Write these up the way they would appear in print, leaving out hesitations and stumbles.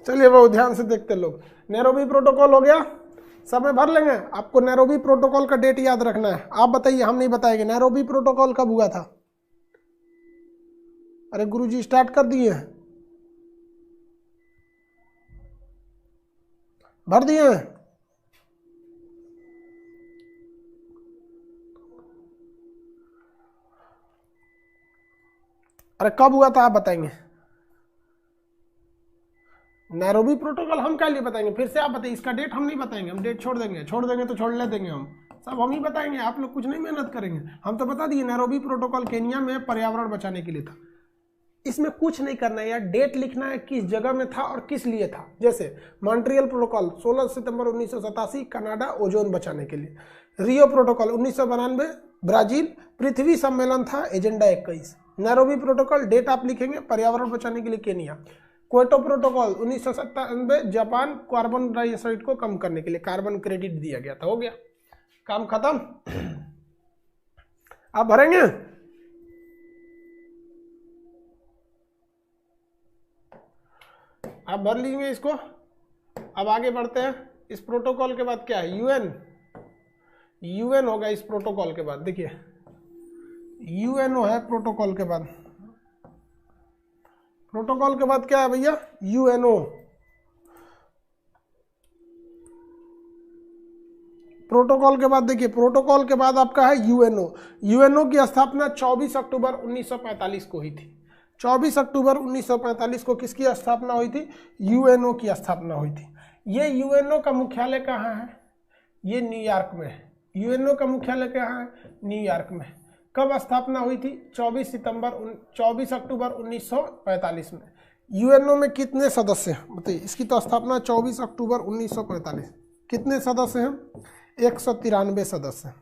चलिए वो ध्यान से देखते लोग। नैरोबी प्रोटोकॉल हो गया, समय भर लेंगे। आपको नैरोबी प्रोटोकॉल का डेट याद रखना है। आप बताइए, हम नहीं बताएंगे। नैरोबी प्रोटोकॉल कब हुआ था? अरे गुरुजी स्टार्ट कर दिए हैं, भर दिए हैं। अरे कब हुआ था आप बताएंगे? नैरोबी प्रोटोकॉल हम क्या लिए बताएंगे? फिर से आप बताइए। इसका डेट हम नहीं बताएंगे, हम डेट छोड़ देंगे। छोड़ देंगे तो छोड़ ले देंगे, हम सब हम ही बताएंगे। आप लोग कुछ नहीं मेहनत करेंगे। हम तो बता दिए नैरोबी प्रोटोकॉल केन्या में पर्यावरण बचाने के लिए था। इसमें कुछ नहीं करना है यार, डेट लिखना है किस जगह में था और किस लिए था। जैसे मॉन्ट्रियल प्रोटोकॉल 16 सितंबर 1987 कनाडा, ओजोन बचाने के लिए। रियो प्रोटोकॉल 1992 ब्राजील, पृथ्वी सम्मेलन था, एजेंडा 21। नैरोबी प्रोटोकॉल डेट आप लिखेंगे, पर्यावरण बचाने के लिए Kenya. Kyoto protocol 1997 Japan, carbon dioxide को कम करने के लिए कार्बन क्रेडिट दिया गया था। हो गया काम खत्म। आप भरेंगे? आप भर लेंगे इसको। अब आगे बढ़ते हैं। इस प्रोटोकॉल के बाद क्या है? यूएन। यूएन होगा इस प्रोटोकॉल के बाद। देखिए यूएनओ है प्रोटोकॉल के बाद। प्रोटोकॉल के बाद क्या है भैया? यूएनओ। प्रोटोकॉल के बाद देखिए, प्रोटोकॉल के बाद आपका है यूएनओ। यूएनओ की स्थापना 24 अक्टूबर 1945 को हुई थी। 24 अक्टूबर 1945 को किसकी स्थापना हुई थी? यूएनओ की स्थापना हुई थी। ये यूएनओ का मुख्यालय कहाँ है? ये न्यूयॉर्क में है। यूएनओ का मुख्यालय कहाँ है? न्यूयॉर्क में। कब स्थापना हुई थी? 24 अक्टूबर 1945 में। यूएनओ में कितने सदस्य हैं बताइए? इसकी तो स्थापना 24 अक्टूबर 1945। कितने सदस्य हैं? 193 सदस्य।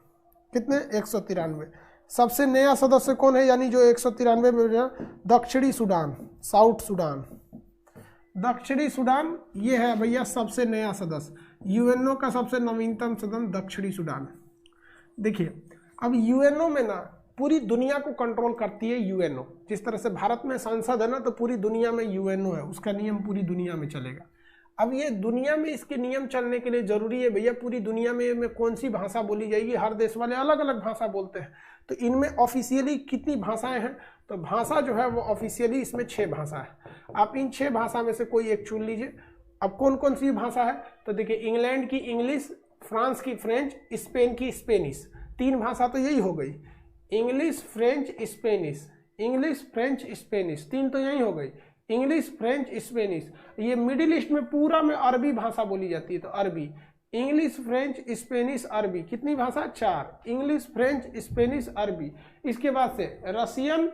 कितने? 193। सबसे नया सदस्य कौन है, यानी जो 193 में? दक्षिणी सूडान, साउथ सूडान। दक्षिणी सूडान ये है भैया सबसे नया सदस्य। यूएनओ का सबसे नवीनतम सदस्य दक्षिणी सूडान। देखिए अब यूएनओ में ना पूरी दुनिया को कंट्रोल करती है यूएनओ। जिस तरह से भारत में संसद है ना, तो पूरी दुनिया में यूएनओ है, उसका नियम पूरी दुनिया में चलेगा। अब ये दुनिया में इसके नियम चलने के लिए जरूरी है भैया पूरी दुनिया में कौन सी भाषा बोली जाएगी। हर देश वाले अलग अलग भाषा बोलते हैं, तो इनमें ऑफिशियली कितनी भाषाएं हैं? तो भाषा जो है वो ऑफिशियली इसमें 6 भाषा है। आप इन 6 भाषा में से कोई एक चुन लीजिए। अब कौन कौन सी भाषा है? तो देखिए इंग्लैंड की इंग्लिश, फ्रांस की फ्रेंच, स्पेन की स्पेनिश। 3 भाषा तो यही हो गई, English French Spanish. English French Spanish 3 तो यही हो गई, इंग्लिश फ्रेंच स्पेनिश। ये मिडिल ईस्ट में पूरा में अरबी भाषा बोली जाती है, तो अरबी। इंग्लिश फ्रेंच स्पेनिश अरबी। कितनी भाषा? 4। इंग्लिश फ्रेंच स्पेनिश अरबी। इसके बाद से रसियन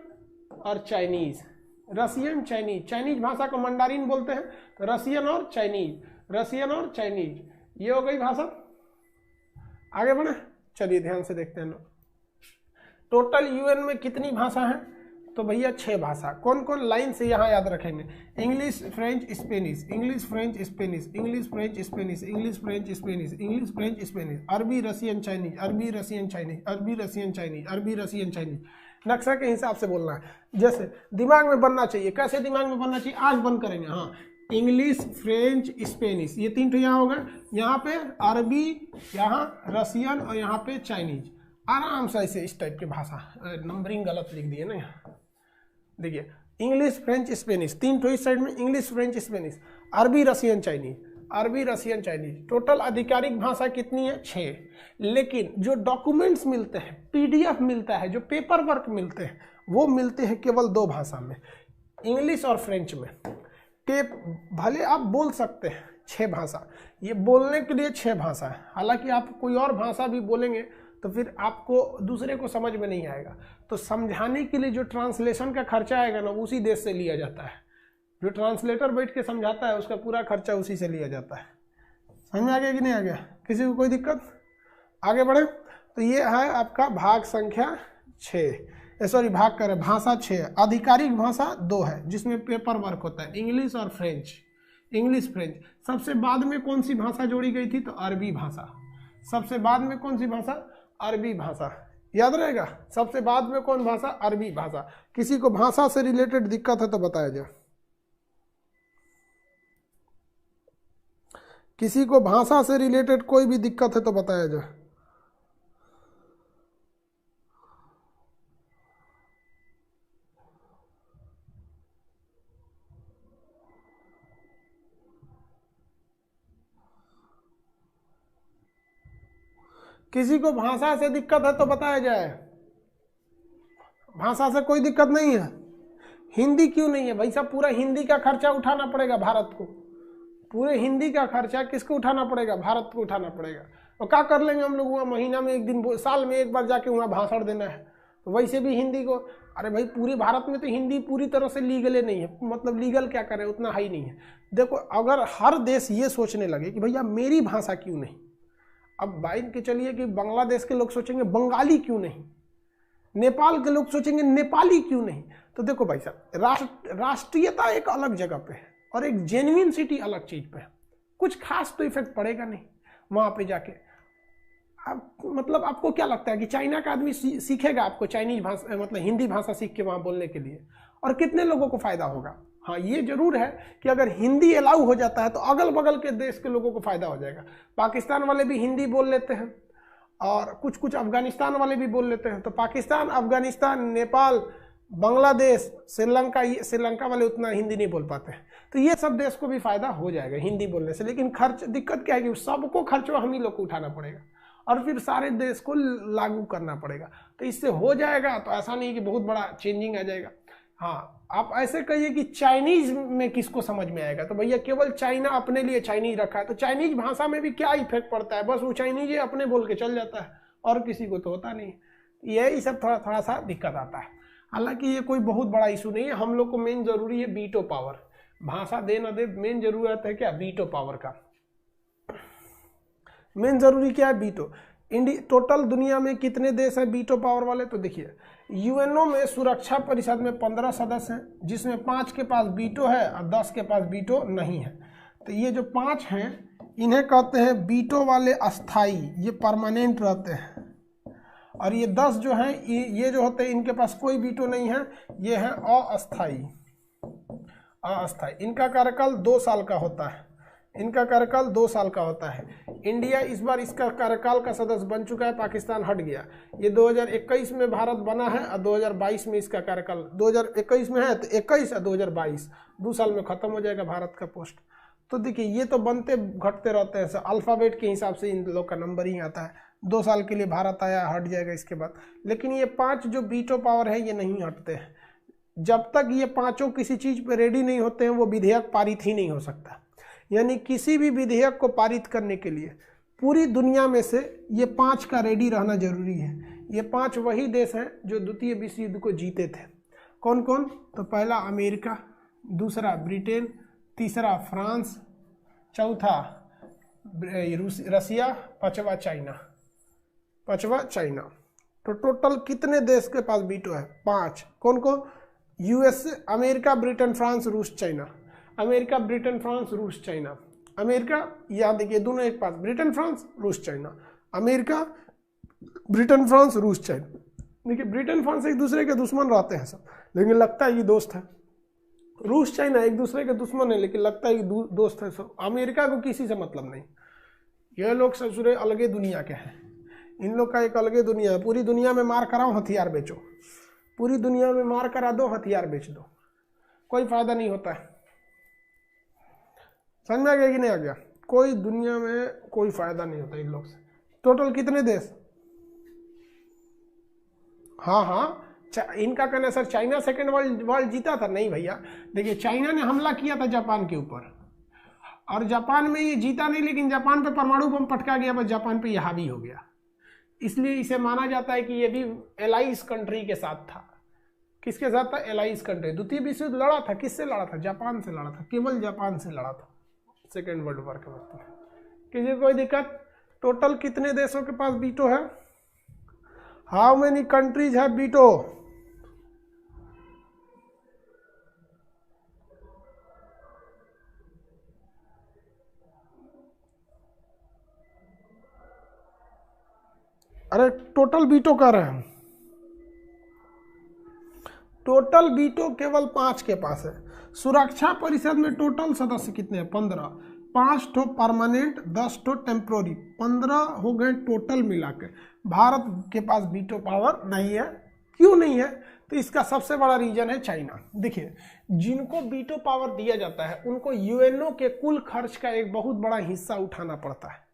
और चाइनीज। रसियन चाइनीज, चाइनीज भाषा को मंडारिन बोलते हैं, तो रसियन और चाइनीज, रसियन और चाइनीज ये हो गई भाषा। आगे बढ़े, चलिए ध्यान से देखते हैं लोग। टोटल यूएन में कितनी भाषा है? तो भैया 6 भाषा। कौन कौन? लाइन से यहाँ याद रखेंगे। English French Spanish, English French Spanish, English French Spanish, English French Spanish, English French Spanish, अरबी रसियन चाइनीज, अरबी रसियन चाइनीज, अरबी रसियन चाइनीज, अरबी रसियन चाइनीज। नक्शा के हिसाब से बोलना है, जैसे दिमाग में बनना चाहिए। कैसे दिमाग में बनना चाहिए? आज बंद करेंगे। हाँ, इंग्लिश फ्रेंच स्पेनिश ये 3 तो यहाँ होगा। यहाँ पे अरबी, यहाँ रसियन और यहाँ पे चाइनीज। आराम से ऐसे इस टाइप की भाषा। नंबरिंग गलत लिख दिए ना यहाँ। देखिए इंग्लिश फ्रेंच स्पेनिश 3 तो इस साइड में, इंग्लिश फ्रेंच स्पेनिश, अरबी रसियन चाइनीज, अरबी रसियन चाइनीज। टोटल आधिकारिक भाषा कितनी है? 6। लेकिन जो डॉक्यूमेंट्स मिलते हैं, पीडीएफ मिलता है, जो पेपर वर्क मिलते हैं, वो मिलते हैं केवल 2 भाषा में, इंग्लिश और फ्रेंच में। टेप भले आप बोल सकते हैं 6 भाषा, ये बोलने के लिए 6 भाषा है। हालांकि आप कोई और भाषा भी बोलेंगे तो फिर आपको दूसरे को समझ में नहीं आएगा। तो समझाने के लिए जो ट्रांसलेशन का खर्चा आएगा ना, उसी देश से लिया जाता है। जो ट्रांसलेटर बैठ के समझाता है उसका पूरा खर्चा उसी से लिया जाता है। समझ में आ गया कि नहीं आ गया? किसी को कोई दिक्कत? आगे बढ़े। तो ये है आपका भाग संख्या 6, सॉरी भाग कर भाषा 6। आधिकारिक भाषा 2 है जिसमें पेपर वर्क होता है, इंग्लिश और फ्रेंच। English French. सबसे बाद में कौन सी भाषा जोड़ी गई थी? तो अरबी भाषा। सबसे बाद में कौन सी भाषा? अरबी भाषा। याद रहेगा, सबसे बाद में कौन भाषा? अरबी भाषा। किसी को भाषा से रिलेटेड दिक्कत है तो बताया जाए। किसी को भाषा से रिलेटेड कोई भी दिक्कत है तो बताया जाए। किसी को भाषा से दिक्कत है तो बताया जाए। भाषा से कोई दिक्कत नहीं है। हिंदी क्यों नहीं है भाई साहब? पूरा हिंदी का खर्चा उठाना पड़ेगा भारत को। पूरे हिंदी का खर्चा किसको उठाना पड़ेगा? भारत को उठाना पड़ेगा। और क्या कर लेंगे हम लोग? वहाँ महीना में एक दिन, साल में एक बार जाके वहाँ भाषण देना है। तो वैसे भी हिंदी को, अरे भाई पूरे भारत में तो हिंदी पूरी तरह से लीगल नहीं है। मतलब लीगल क्या करें, उतना हाई नहीं है। देखो अगर हर देश ये सोचने लगे कि भैया मेरी भाषा क्यों नहीं, अब मान के चलिए कि बांग्लादेश के लोग सोचेंगे बंगाली क्यों नहीं, नेपाल के लोग सोचेंगे नेपाली क्यों नहीं। तो देखो भाई साहब, राष्ट्रीयता एक अलग जगह पे है और एक जेन्युइन सिटी अलग चीज पे है। कुछ खास तो इफेक्ट पड़ेगा नहीं वहां पे जाके। अब मतलब आपको क्या लगता है कि चाइना का आदमी सीखेगा आपको चाइनीज भाषा, मतलब हिंदी भाषा सीख के वहां बोलने के लिए? और कितने लोगों को फायदा होगा? हाँ ये जरूर है कि अगर हिंदी अलाउ हो जाता है तो अगल बगल के देश के लोगों को फायदा हो जाएगा। पाकिस्तान वाले भी हिंदी बोल लेते हैं और कुछ कुछ अफगानिस्तान वाले भी बोल लेते हैं। तो पाकिस्तान, अफगानिस्तान, नेपाल, बांग्लादेश, श्रीलंका वाले उतना हिंदी नहीं बोल पाते हैं। तो ये सब देश को भी फायदा हो जाएगा हिंदी बोलने से। लेकिन खर्च, दिक्कत क्या है कि सबको खर्च हम ही लोग को उठाना पड़ेगा और फिर सारे देश को लागू करना पड़ेगा। तो इससे हो जाएगा तो ऐसा नहीं कि बहुत बड़ा चेंजिंग आ जाएगा। हाँ आप ऐसे कहिए कि चाइनीज में किसको समझ में आएगा? तो भैया केवल चाइना अपने लिए चाइनीज रखा है, तो चाइनीज भाषा में भी क्या इफेक्ट पड़ता है? बस वो चाइनीज अपने बोल के चल जाता है और किसी को तो होता नहीं। यही सब थोड़ा थोड़ा सा दिक्कत आता है। हालांकि ये कोई बहुत बड़ा इशू नहीं है। हम लोग को मेन जरूरी है वीटो पावर। भाषा दे न दे, मेन जरूरत है क्या? वीटो पावर का। मेन जरूरी क्या है? वीटो। टोटल दुनिया में कितने देश हैं वीटो पावर वाले? तो देखिए यूएनओ में सुरक्षा परिषद में 15 सदस्य हैं, जिसमें 5 के पास वीटो है और 10 के पास वीटो नहीं है। तो ये जो 5 हैं इन्हें कहते हैं वीटो वाले अस्थाई, ये परमानेंट रहते हैं। और ये 10 जो हैं ये जो होते हैं इनके पास कोई वीटो नहीं है, ये है अस्थाई। अस्थाई, इनका कार्यकाल 2 साल का होता है। इनका कार्यकाल 2 साल का होता है। इंडिया इस बार इसका कार्यकाल का सदस्य बन चुका है, पाकिस्तान हट गया। ये 2021 में भारत बना है और 2022 में इसका कार्यकाल, 2021 में है तो 21 और 2022 2 साल में खत्म हो जाएगा भारत का पोस्ट। तो देखिए ये तो बनते घटते रहते हैं, अल्फ़ाबेट के हिसाब से इन लोग का नंबर ही आता है। 2 साल के लिए भारत आया, हट जाएगा इसके बाद। लेकिन ये 5 जो वीटो पावर है ये नहीं हटते हैं। जब तक ये 5 किसी चीज़ पर रेडी नहीं होते हैं वो विधेयक पारित ही नहीं हो सकता। यानी किसी भी विधेयक को पारित करने के लिए पूरी दुनिया में से ये 5 का रेडी रहना जरूरी है। ये 5 वही देश हैं जो द्वितीय विश्व युद्ध को जीते थे। कौन कौन? तो पहला अमेरिका, दूसरा ब्रिटेन, तीसरा फ्रांस, चौथा रसिया, पांचवा चाइना। तो टोटल कितने देश के पास वीटो है? 5। कौन कौन? यूएसए, अमेरिका, ब्रिटेन, फ्रांस, रूस, चाइना। अमेरिका, ब्रिटेन, फ्रांस, रूस, चाइना। अमेरिका, यहाँ देखिए दोनों एक पास, ब्रिटेन, फ्रांस, रूस, चाइना। अमेरिका, ब्रिटेन, फ्रांस, रूस, चाइना। देखिए ब्रिटेन फ्रांस एक दूसरे के दुश्मन रहते हैं सब, लेकिन लगता है ये दोस्त है। रूस चाइना एक दूसरे के दुश्मन है लेकिन लगता है कि दोस्त है सब। अमेरिका को किसी से मतलब नहीं। ये लोग ससुरे अलगे दुनिया के हैं। इन लोग का एक अलगे दुनिया है। पूरी दुनिया में मार कराओ, हथियार बेचो। पूरी दुनिया में मार करा दो, हथियार बेच दो, कोई फायदा नहीं होता है। समझ में आ गया कि नहीं आ गया? कोई दुनिया में कोई फायदा नहीं होता इन लोग से। टोटल कितने देश? हाँ, इनका कहना सर चाइना सेकेंड वर्ल्ड जीता था। नहीं भैया, देखिए चाइना ने हमला किया था जापान के ऊपर और जापान में ये जीता नहीं, लेकिन जापान पे परमाणु बम पटका गया, बस जापान पे ये हावी हो गया। इसलिए इसे माना जाता है कि ये भी एलाइज कंट्री के साथ था। किसके साथ था? Allies country. द्वितीय विश्व युद्ध लड़ा था, किससे लड़ा था? जापान से लड़ा था, केवल जापान से लड़ा था सेकेंड वर्ल्ड वॉर के वक्त। किसी कोई दिक्कत? टोटल कितने देशों के पास वीटो है? How many countries have veto? अरे टोटल वीटो कर रहे हैं। टोटल वीटो केवल 5 के पास है। सुरक्षा परिषद में टोटल सदस्य कितने हैं? 15। 5 ठो परमानेंट, 10 ठो टेम्प्रोरी, 15 हो गए टोटल मिला के। भारत के पास वीटो पावर नहीं है। क्यों नहीं है? तो इसका सबसे बड़ा रीजन है चाइना। देखिए, जिनको वीटो पावर दिया जाता है उनको यूएनओ के कुल खर्च का एक बहुत बड़ा हिस्सा उठाना पड़ता है।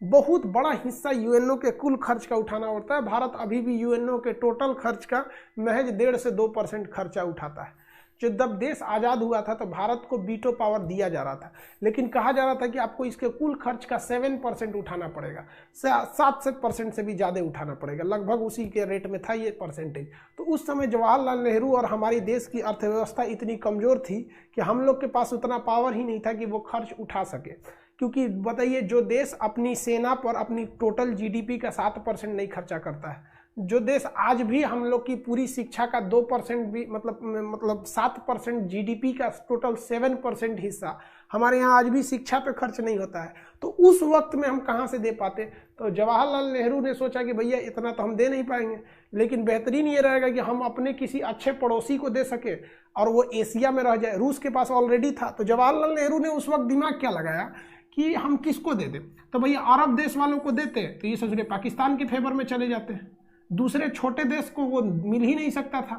बहुत बड़ा हिस्सा यूएनओ के कुल खर्च का उठाना पड़ता है। भारत अभी भी यूएनओ के टोटल खर्च का महज 1.5 से 2% खर्चा उठाता है। जब देश आज़ाद हुआ था तो भारत को वीटो पावर दिया जा रहा था, लेकिन कहा जा रहा था कि आपको इसके कुल खर्च का 7% उठाना पड़ेगा, 7% से भी ज़्यादा उठाना पड़ेगा। लगभग उसी के रेट में था ये परसेंटेज। तो उस समय जवाहरलाल नेहरू और हमारी देश की अर्थव्यवस्था इतनी कमज़ोर थी कि हम लोग के पास उतना पावर ही नहीं था कि वो खर्च उठा सके। क्योंकि बताइए, जो देश अपनी सेना पर अपनी टोटल जीडीपी का 7% नहीं खर्चा करता है, जो देश आज भी हम लोग की पूरी शिक्षा का 2% भी मतलब 7% जीडीपी का टोटल 7% हिस्सा हमारे यहाँ आज भी शिक्षा पे खर्च नहीं होता है, तो उस वक्त में हम कहाँ से दे पाते? तो जवाहरलाल नेहरू ने सोचा कि भैया इतना तो हम दे नहीं पाएंगे, लेकिन बेहतरीन ये रहेगा कि हम अपने किसी अच्छे पड़ोसी को दे सके और वो एशिया में रह जाए। रूस के पास ऑलरेडी था, तो जवाहरलाल नेहरू ने उस वक्त दिमाग क्या लगाया कि हम किसको दे दें? तो भैया अरब देश वालों को देते तो ये सोच रहे पाकिस्तान के फेवर में चले जाते हैं। दूसरे छोटे देश को वो मिल ही नहीं सकता था,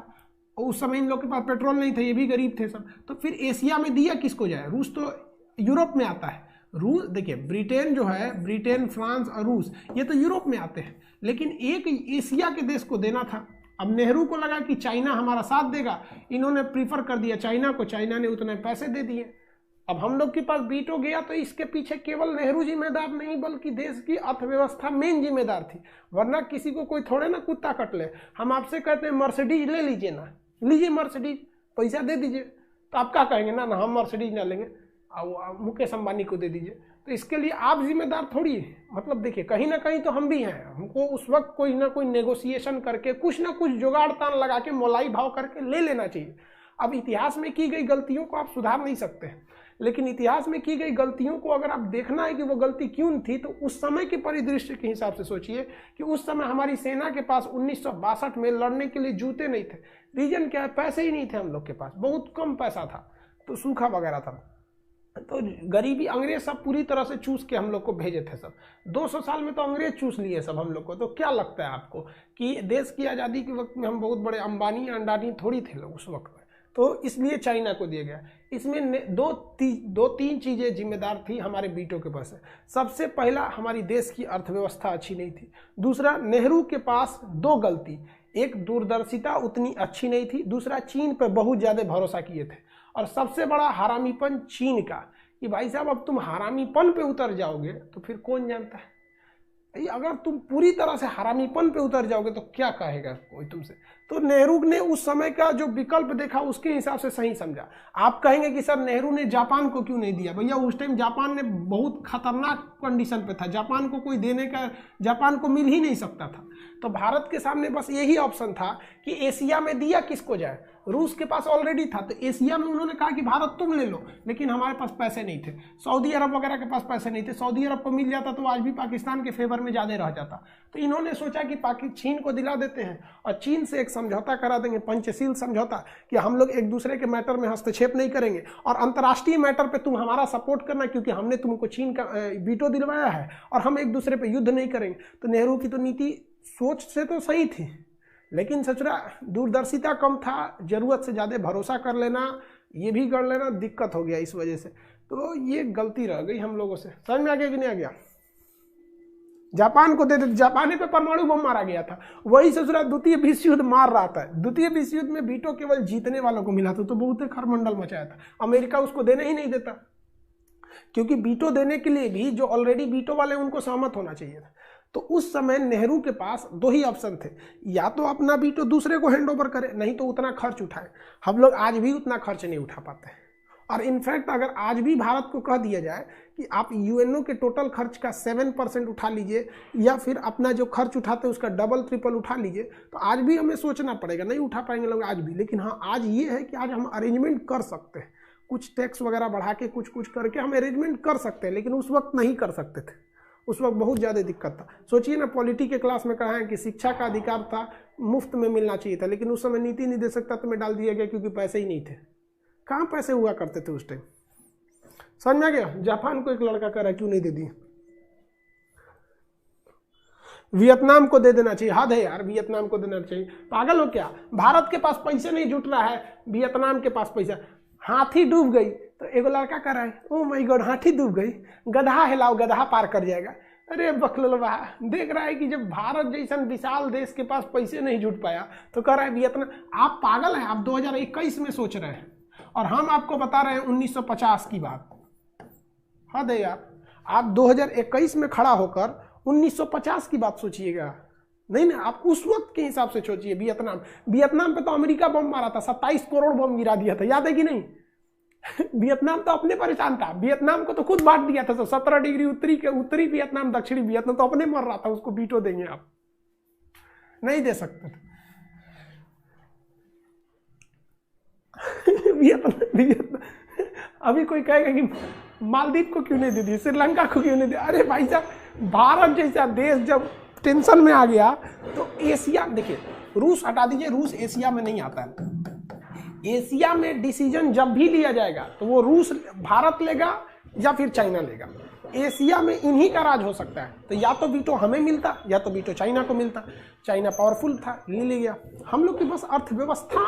और उस समय इन लोग के पास पेट्रोल नहीं था, ये भी गरीब थे सब। तो फिर एशिया में दिया किसको जाए? रूस तो यूरोप में आता है। रूस देखिए, ब्रिटेन जो है, ब्रिटेन, फ्रांस और रूस, ये तो यूरोप में आते हैं, लेकिन एक एशिया के देश को देना था। अब नेहरू को लगा कि चाइना हमारा साथ देगा, इन्होंने प्रीफर कर दिया चाइना को, चाइना ने उतने पैसे दे दिए। अब हम लोग के पास वीटो गया, तो इसके पीछे केवल नेहरू जिम्मेदार नहीं बल्कि देश की अर्थव्यवस्था मेन जिम्मेदार थी। वरना किसी को कोई थोड़े ना कुत्ता कट ले। हम आपसे कहते हैं मर्सिडीज ले लीजिए ना, लीजिए मर्सिडीज, पैसा दे दीजिए, तो आप क्या कहेंगे? ना हम मर्सिडीज ना लेंगे, मुकेश अंबानी को दे दीजिए। तो इसके लिए आप जिम्मेदार थोड़ी है। मतलब देखिए, कहीं ना कहीं तो हम भी हैं। हमको उस वक्त कोई ना कोई नेगोशिएशन करके, कुछ ना कुछ जुगाड़ तान लगा के, मोलाई भाव करके ले लेना चाहिए। अब इतिहास में की गई गलतियों को आप सुधार नहीं सकते, लेकिन इतिहास में की गई गलतियों को अगर आप देखना है कि वो गलती क्यों थी, तो उस समय के परिदृश्य के हिसाब से सोचिए कि उस समय हमारी सेना के पास 1962 में लड़ने के लिए जूते नहीं थे। रीजन क्या है? पैसे ही नहीं थे हम लोग के पास, बहुत कम पैसा था, तो सूखा वगैरह था, तो गरीबी अंग्रेज सब पूरी तरह से चूस के हम लोग को भेजे थे सब। 200 साल में तो अंग्रेज चूस लिए सब हम लोग को। तो क्या लगता है आपको कि देश की आज़ादी के वक्त में हम बहुत बड़े अंबानी अंडानी थोड़ी थे लोग उस वक्त में? तो इसलिए चाइना को दिया गया। इसमें दो तीन चीज़ें जिम्मेदार थी हमारे वीटो के पास। सबसे पहला, हमारी देश की अर्थव्यवस्था अच्छी नहीं थी। दूसरा, नेहरू के पास 2 गलती, एक दूरदर्शिता उतनी अच्छी नहीं थी, दूसरा चीन पर बहुत ज़्यादा भरोसा किए थे, और सबसे बड़ा हरामीपन चीन का, कि भाई साहब अब तुम हरामीपन पे उतर जाओगे तो फिर कौन जानता है, अगर तुम पूरी तरह से हरामीपन पे उतर जाओगे तो क्या कहेगा कोई तुमसे। तो नेहरू ने उस समय का जो विकल्प देखा उसके हिसाब से सही समझा। आप कहेंगे कि सर नेहरू ने जापान को क्यों नहीं दिया? भैया उस टाइम जापान ने बहुत खतरनाक कंडीशन पे था, जापान को कोई देने का, जापान को मिल ही नहीं सकता था। तो भारत के सामने बस यही ऑप्शन था कि एशिया में दिया किसको जाए। रूस के पास ऑलरेडी था, तो एशिया में उन्होंने कहा कि भारत तुम ले लो, लेकिन हमारे पास पैसे नहीं थे। सऊदी अरब वगैरह के पास पैसे नहीं थे, सऊदी अरब को मिल जाता तो आज भी पाकिस्तान के फेवर में ज़्यादा रह जाता। तो इन्होंने सोचा कि चीन को दिला देते हैं और चीन से एक समझौता करा देंगे, पंचशील समझौता, कि हम लोग एक दूसरे के मैटर में हस्तक्षेप नहीं करेंगे और अंतर्राष्ट्रीय मैटर पे तुम हमारा सपोर्ट करना, क्योंकि हमने तुमको चीन का वीटो दिलवाया है, और हम एक दूसरे पे युद्ध नहीं करेंगे। तो नेहरू की तो नीति सोच से तो सही थी, लेकिन सचरा दूरदर्शिता कम था, जरूरत से ज़्यादा भरोसा कर लेना, ये भी कर लेना, दिक्कत हो गया इस वजह से। तो ये गलती रह गई हम लोगों से। समझ में आ गया कि नहीं आ गया? जापान को दे देते, जापान पे परमाणु बम मारा गया था, वही ससुरा द्वितीय विश्व युद्ध मार रहा था। द्वितीय विश्व युद्ध में वीटो केवल जीतने वालों को मिला था, तो बहुत खरमंडल मचाया था। अमेरिका उसको देने ही नहीं देता, क्योंकि वीटो देने के लिए भी जो ऑलरेडी वीटो वाले उनको सहमत होना चाहिए था। तो उस समय नेहरू के पास 2 ही ऑप्शन थे, या तो अपना वीटो दूसरे को हैंड ओवर करे, नहीं तो उतना खर्च उठाए। हम लोग आज भी उतना खर्च नहीं उठा पाते हैं। और इनफैक्ट अगर आज भी भारत को कह दिया जाए कि आप यूएनओ के टोटल खर्च का 7% उठा लीजिए, या फिर अपना जो खर्च उठाते हैं उसका डबल ट्रिपल उठा लीजिए, तो आज भी हमें सोचना पड़ेगा, नहीं उठा पाएंगे लोग आज भी। लेकिन हाँ, आज ये है कि आज हम अरेंजमेंट कर सकते हैं, कुछ टैक्स वगैरह बढ़ा के कुछ करके हम अरेंजमेंट कर सकते हैं, लेकिन उस वक्त नहीं कर सकते थे। उस वक्त बहुत ज़्यादा दिक्कत था। सोचिए ना, पॉलिटी के क्लास में कहा है कि शिक्षा का अधिकार था, मुफ्त में मिलना चाहिए था, लेकिन उस समय नीति निर्देशक तत्व में डाल दिया गया क्योंकि पैसे ही नहीं थे। कहाँ पैसे हुआ करते थे उस टाइम? समझ में आ गया? जापान को एक लड़का कह रहा है क्यों नहीं दे दिए, वियतनाम को दे देना चाहिए। हद है यार, वियतनाम को देना चाहिए, पागल हो क्या? भारत के पास पैसे नहीं जुट रहा है, वियतनाम के पास पैसा। हाथी डूब गई तो एगो लड़का कह रहा है ओ माय गॉड हाथी डूब गई, गधा हिलाओ गधा पार कर जाएगा। अरे बकलवा, देख रहा है कि जब भारत जैसा विशाल देश के पास पैसे नहीं जुट पाया तो कह रहा है वियतनाम। आप पागल हैं, आप 2021 में सोच रहे हैं और हम आपको बता रहे हैं 1950 की बात। हद है यार, आप 2021 में खड़ा होकर 1950 की बात सोचिएगा। नहीं ना, आप उस वक्त के हिसाब से सोचिए। वियतनाम पे तो अमेरिका बम मारा था, 27 करोड़ बम गिरा दिया था, याद है कि नहीं? वियतनाम तो अपने परेशान था, वियतनाम को तो खुद बांट दिया था। 17 डिग्री उत्तरी वियतनाम, दक्षिणी वियतनाम तो अपने मर रहा था, उसको वीटो देंगे आप? नहीं दे सकते। वियतनाम अभी कोई कहेगा कि मालदीव को क्यों नहीं दे दी, श्रीलंका को क्यों नहीं दिया? अरे भाई साहब, भारत जैसा देश जब टेंशन में आ गया तो एशिया, देखिए रूस हटा दीजिए, रूस एशिया में नहीं आता है। एशिया में डिसीजन जब भी लिया जाएगा तो वो रूस, भारत लेगा या फिर चाइना लेगा। एशिया में इन्हीं का राज हो सकता है। तो या तो वीटो हमें मिलता या तो वीटो चाइना को मिलता। चाइना पावरफुल था, ले लिया। हम लोग की बस अर्थव्यवस्था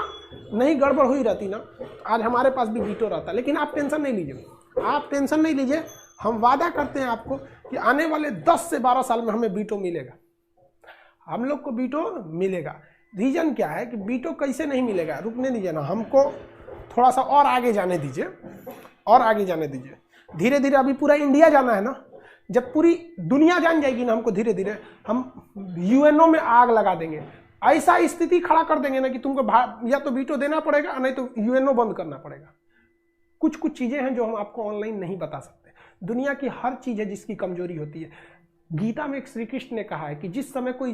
नहीं गड़बड़ हुई रहती ना, आज हमारे पास भी वीटो रहता। लेकिन आप टेंशन नहीं लीजिए, आप टेंशन नहीं लीजिए, हम वादा करते हैं आपको कि आने वाले 10 से 12 साल में हमें वीटो मिलेगा। हम लोग को वीटो मिलेगा। रीजन क्या है कि वीटो कैसे नहीं मिलेगा, रुकने दीजिए ना, हमको थोड़ा सा और आगे जाने दीजिए, और आगे जाने दीजिए। धीरे धीरे अभी पूरा इंडिया जाना है ना, जब पूरी दुनिया जान जाएगी ना हमको, धीरे धीरे हम यूएनओ में आग लगा देंगे। ऐसा स्थिति खड़ा कर देंगे ना कि तुमको या तो वीटो देना पड़ेगा, नहीं तो यूएनओ बंद करना पड़ेगा। कुछ कुछ चीजें हैं जो हम आपको ऑनलाइन नहीं बता सकते। दुनिया की हर चीज है जिसकी कमजोरी होती है। गीता में एक श्री कृष्ण ने कहा है कि जिस समय कोई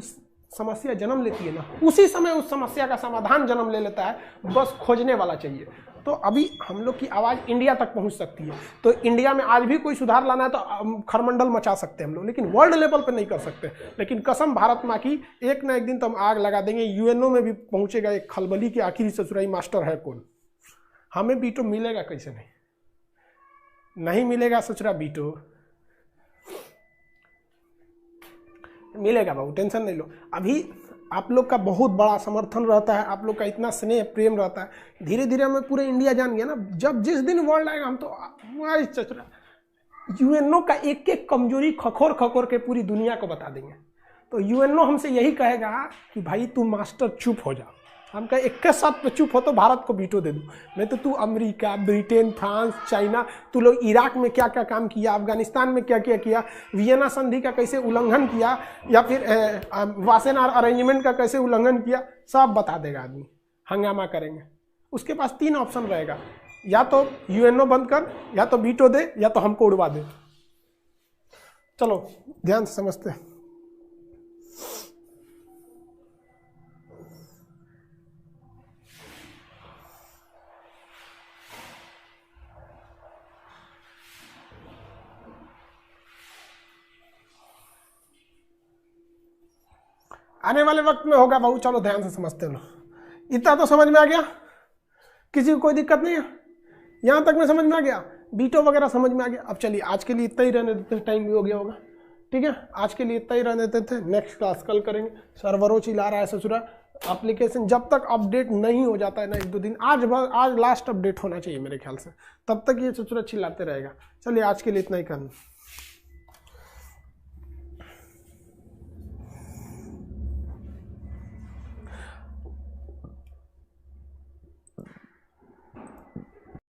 समस्या जन्म लेती है ना, उसी समय उस समस्या का समाधान जन्म ले लेता है, बस खोजने वाला चाहिए। तो अभी हम लोग की आवाज़ इंडिया तक पहुंच सकती है। तो इंडिया में आज भी कोई सुधार लाना है तो खरमंडल मचा सकते हैं हम लोग, लेकिन वर्ल्ड लेवल पे नहीं कर सकते। लेकिन कसम भारत माँ की, एक ना एक दिन तो हम आग लगा देंगे। यूएनओ में भी पहुंचेगा एक खलबली की आखिरी ससुराई मास्टर है कौन। हमें वीटो मिलेगा कैसे नहीं मिलेगा ससुरा वीटो, मिलेगा बाबू, टेंशन नहीं लो। अभी आप लोग का बहुत बड़ा समर्थन रहता है, आप लोग का इतना स्नेह प्रेम रहता है। धीरे धीरे हमें पूरे इंडिया जान गया ना, जब जिस दिन वर्ल्ड आएगा हम तो चचरा यूएनओ का एक एक कमजोरी खखोर खखोर के पूरी दुनिया को बता देंगे। तो यूएनओ हमसे यही कहेगा कि भाई तू मास्टर चुप हो जा। हम कहे एक के साथ पे चुप हो तो भारत को वीटो दे दूँ, नहीं तो तू अमेरिका, ब्रिटेन, फ्रांस, चाइना, तू लोग इराक में क्या क्या काम किया, अफगानिस्तान में क्या क्या किया, वियना संधि का कैसे उल्लंघन किया, या फिर वासेनार अरेंजमेंट का कैसे उल्लंघन किया, सब बता देगा आदमी। हंगामा करेंगे। उसके पास 3 ऑप्शन रहेगा, या तो यूएनओ बंद कर, या तो वीटो दे, या तो हमको उड़वा दे। चलो ध्यान से समझते हैं। आने वाले वक्त में होगा बाबू, चलो ध्यान से समझते लो। इतना तो समझ में आ गया, किसी को कोई दिक्कत नहीं है? यहाँ तक में समझ में आ गया, वीटो वगैरह समझ में आ गया। अब चलिए आज के लिए इतना ही रहने देते, टाइम भी हो गया होगा। ठीक है, आज के लिए इतना ही रहने देते थे। नेक्स्ट क्लास कल करेंगे। सर्वरों चिल्ला रहा है ससुरा, एप्लीकेशन जब तक अपडेट नहीं हो जाता है ना 1-2 दिन, आज लास्ट अपडेट होना चाहिए मेरे ख्याल से, तब तक ये ससुरा चिल्लाते रहेगा। चलिए आज के लिए इतना ही करना।